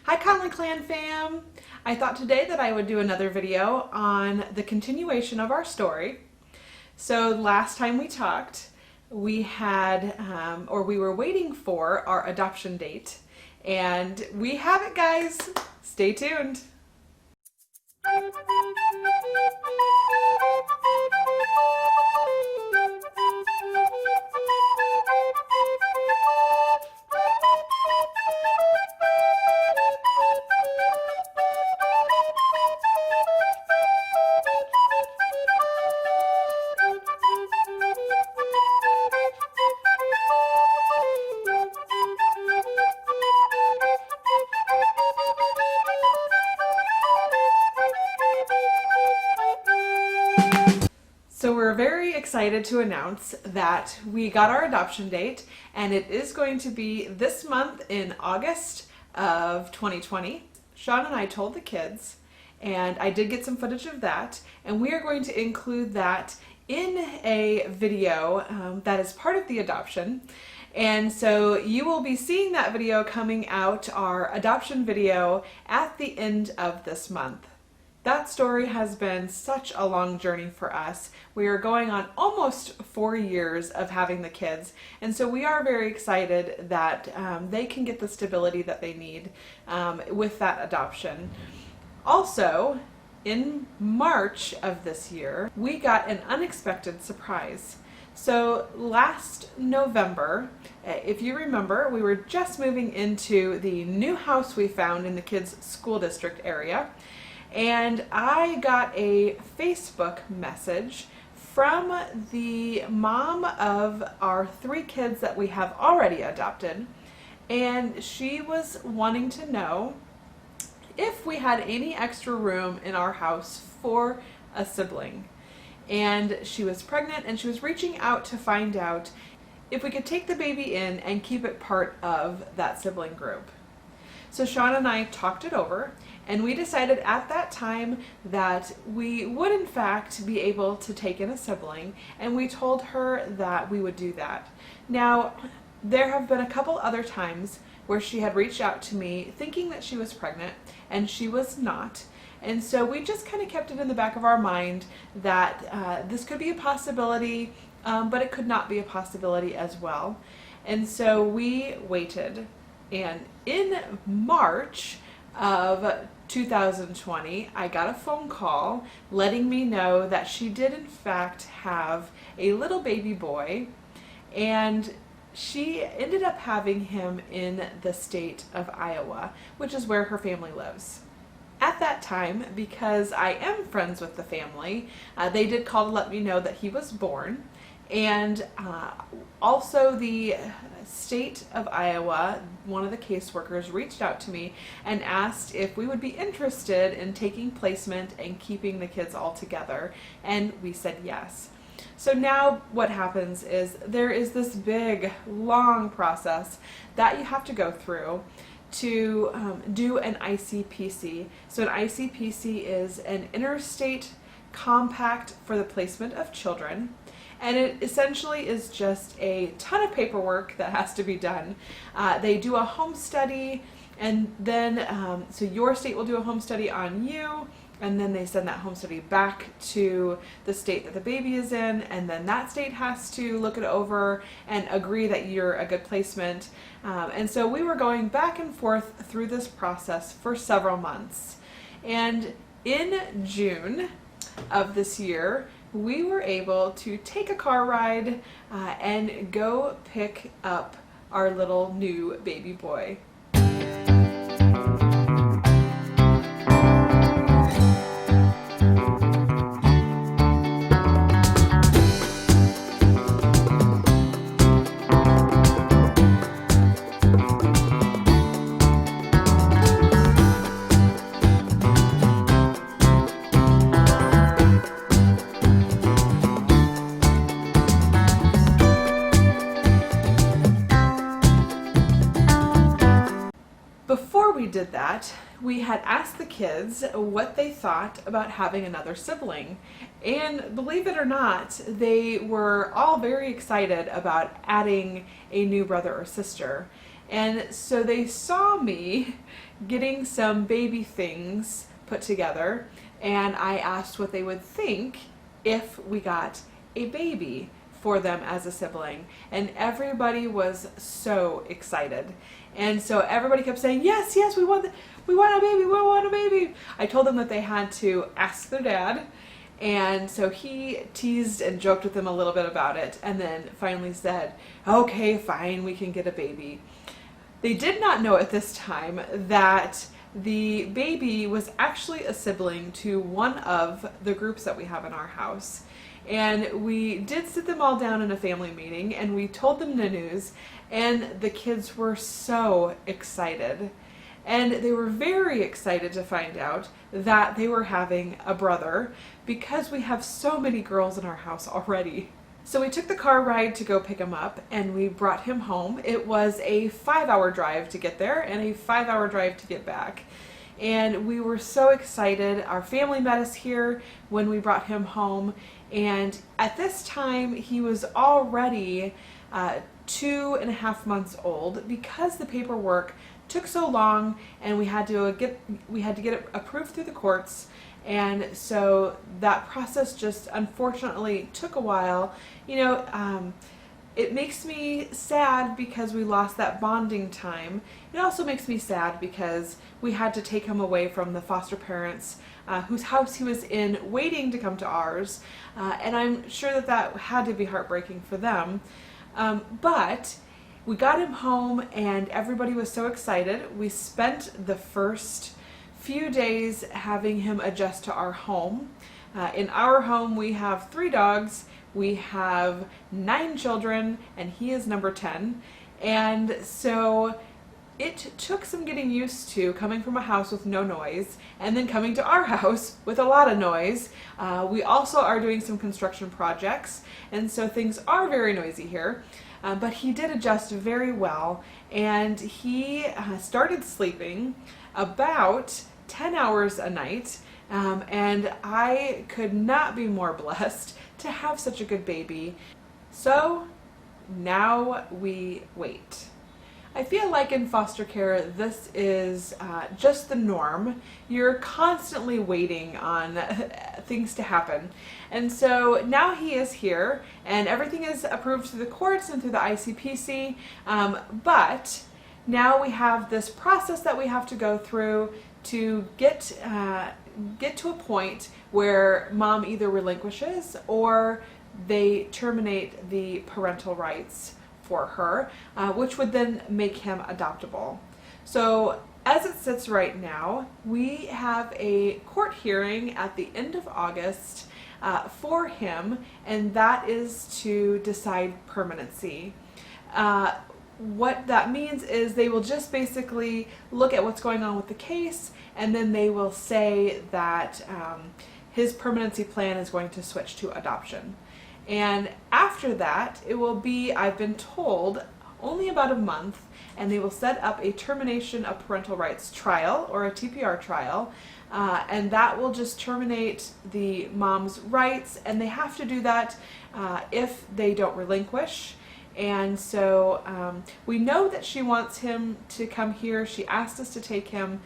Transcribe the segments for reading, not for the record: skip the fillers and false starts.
Hi Conley Clan fam! I thought today that I would do another video on the continuation of our story. So last time we talked, we had, we were waiting for our adoption date, and we have it, guys. Stay tuned. So we're very excited to announce that we got our adoption date, and it is going to be this month in August of 2020. Sean and I told the kids, and I did get some footage of that, and we are going to include that in a video that is part of the adoption. And so you will be seeing that video coming out, our adoption video, at the end of this month. That story has been such a long journey for us. We are going on almost 4 years of having the kids, and so we are very excited that they can get the stability that they need with that adoption. Also, in March of this year, we got an unexpected surprise. So last November, if you remember, we were just moving into the new house we found in the kids' school district area. And I got a Facebook message from the mom of our 3 kids that we have already adopted. And she was wanting to know if we had any extra room in our house for a sibling. And she was pregnant, and she was reaching out to find out if we could take the baby in and keep it part of that sibling group. So Sean and I talked it over, and we decided at that time that we would in fact be able to take in a sibling, and we told her that we would do that. Now, there have been a couple other times where she had reached out to me thinking that she was pregnant, and she was not. And so we just kind of kept it in the back of our mind that this could be a possibility, but it could not be a possibility as well. And so we waited. And in March of 2020, I got a phone call letting me know that she did in fact have a little baby boy, and she ended up having him in the state of Iowa, which is where her family lives. At that time, because I am friends with the family, they did call to let me know that he was born. And also the state of Iowa, one of the caseworkers reached out to me and asked if we would be interested in taking placement and keeping the kids all together, and we said yes. So now what happens is there is this big, long process that you have to go through to do an ICPC. So an ICPC is an interstate compact for the placement of children. And it essentially is just a ton of paperwork that has to be done. They do a home study, and then so your state will do a home study on you, and then they send that home study back to the state that the baby is in, and then that state has to look it over and agree that you're a good placement. And so we were going back and forth through this process for several months. And in June of this year, we were able to take a car ride and go pick up our little new baby boy. Before we did that, we had asked the kids what they thought about having another sibling. And believe it or not, they were all very excited about adding a new brother or sister. And so they saw me getting some baby things put together, and I asked what they would think if we got a baby for them as a sibling. And everybody was so excited. And so everybody kept saying, yes, yes, we want a baby, we want a baby. I told them that they had to ask their dad. And so he teased and joked with them a little bit about it, and then finally said, okay, fine, we can get a baby. They did not know at this time that the baby was actually a sibling to one of the groups that we have in our house. And we did sit them all down in a family meeting, and we told them the news, and the kids were so excited. And they were very excited to find out that they were having a brother, because we have so many girls in our house already. So we took the car ride to go pick him up, and we brought him home. It was a 5-hour drive to get there and a 5-hour drive to get back. And we were so excited. Our family met us here when we brought him home. And at this time, he was already 2.5 months old, because the paperwork took so long, and we had to get it approved through the courts. And so that process just unfortunately took a while. It makes me sad because we lost that bonding time. It also makes me sad because we had to take him away from the foster parents whose house he was in, waiting to come to ours. And I'm sure that had to be heartbreaking for them. But we got him home, and everybody was so excited. We spent the first few days having him adjust to our home. In our home, we have 3 dogs, we have 9 children, and he is number 10. And so it took some getting used to, coming from a house with no noise and then coming to our house with a lot of noise. We also are doing some construction projects, and so things are very noisy here. But he did adjust very well, and he started sleeping about 10 hours a night, and I could not be more blessed to have such a good baby. So now we wait. I feel like in foster care, this is just the norm. You're constantly waiting on things to happen. And so now he is here, and everything is approved through the courts and through the ICPC, but now we have this process that we have to go through to get to a point where mom either relinquishes or they terminate the parental rights for her, which would then make him adoptable. So as it sits right now, we have a court hearing at the end of August for him, and that is to decide permanency. What that means is they will just basically look at what's going on with the case, and then they will say that his permanency plan is going to switch to adoption. And after that, it will be, I've been told, only about a month, and they will set up a termination of parental rights trial, or a TPR trial, and that will just terminate the mom's rights, and they have to do that if they don't relinquish. And so we know that she wants him to come here. She asked us to take him,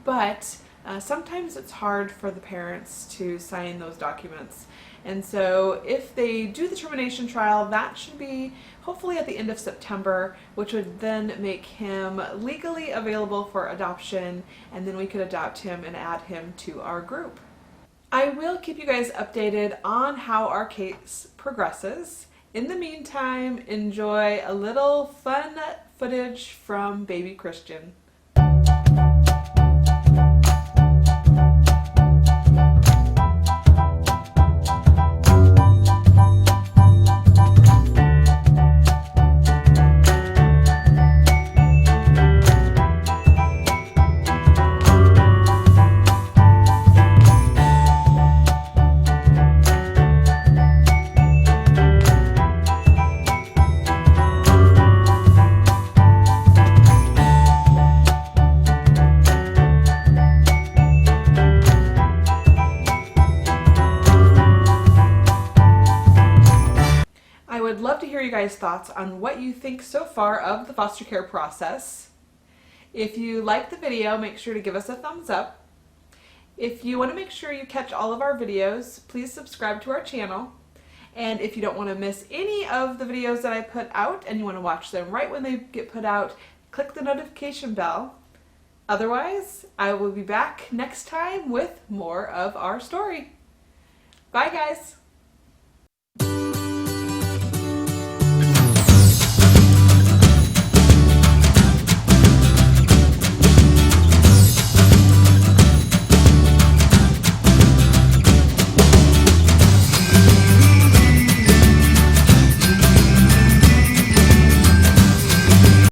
but sometimes it's hard for the parents to sign those documents. And so if they do the termination trial, that should be hopefully at the end of September, which would then make him legally available for adoption, and then we could adopt him and add him to our group. I will keep you guys updated on how our case progresses. In the meantime, enjoy a little fun footage from baby Christian. guys' thoughts on what you think so far of the foster care process. If you like the video, make sure to give us a thumbs up. If you want to make sure you catch all of our videos, please subscribe to our channel. And if you don't want to miss any of the videos that I put out and you want to watch them right when they get put out, click the notification bell. Otherwise, I will be back next time with more of our story. Bye, guys.